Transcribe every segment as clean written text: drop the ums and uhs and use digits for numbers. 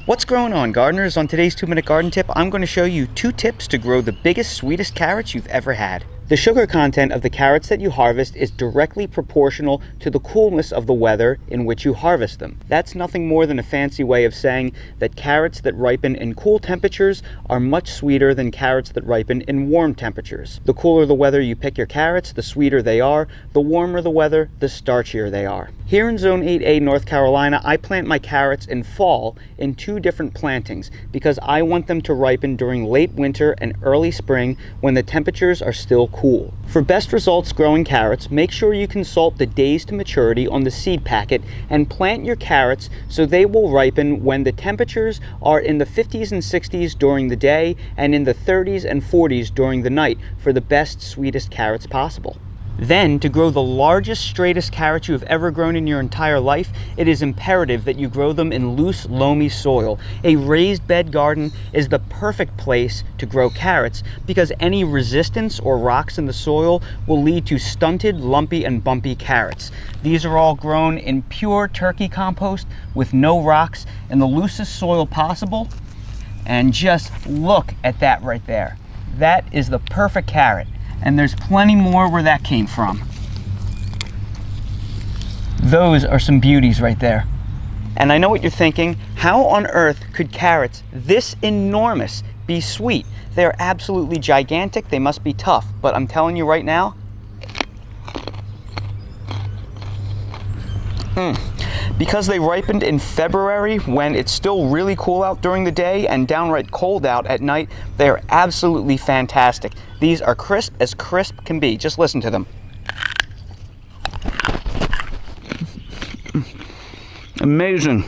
What's going on, gardeners? On today's 2-minute garden tip, I'm going to show you 2 tips to grow the biggest, sweetest carrots you've ever had. The sugar content of the carrots that you harvest is directly proportional to the coolness of the weather in which you harvest them. That's nothing more than a fancy way of saying that carrots that ripen in cool temperatures are much sweeter than carrots that ripen in warm temperatures. The cooler the weather you pick your carrots, the sweeter they are. The warmer the weather, the starchier they are. Here in Zone 8A, North Carolina, I plant my carrots in fall in 2 different plantings because I want them to ripen during late winter and early spring when the temperatures are still cool. For best results growing carrots, make sure you consult the days to maturity on the seed packet and plant your carrots so they will ripen when the temperatures are in the 50s and 60s during the day and in the 30s and 40s during the night for the best, sweetest carrots possible. Then, to grow the largest, straightest carrots you have ever grown in your entire life, it is imperative that you grow them in loose, loamy soil. A raised bed garden is the perfect place to grow carrots because any resistance or rocks in the soil will lead to stunted, lumpy, and bumpy carrots. These are all grown in pure turkey compost with no rocks in the loosest soil possible. And just look at that right there. That is the perfect carrot. And there's plenty more where that came from. Those are some beauties right there. And I know what you're thinking, how on earth could carrots this enormous be sweet? They're absolutely gigantic, they must be tough, but I'm telling you right now, because they ripened in February when it's still really cool out during the day and downright cold out at night, they are absolutely fantastic. These are crisp as crisp can be. Just listen to them. Amazing.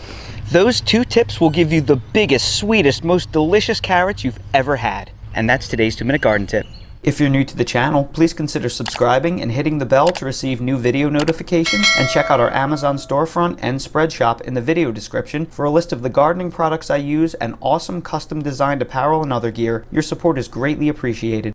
Those 2 tips will give you the biggest, sweetest, most delicious carrots you've ever had. And that's today's 2-minute garden tip. If you're new to the channel, please consider subscribing and hitting the bell to receive new video notifications, and check out our Amazon storefront and spread shop in the video description for a list of the gardening products I use and awesome custom designed apparel and other gear. Your support is greatly appreciated.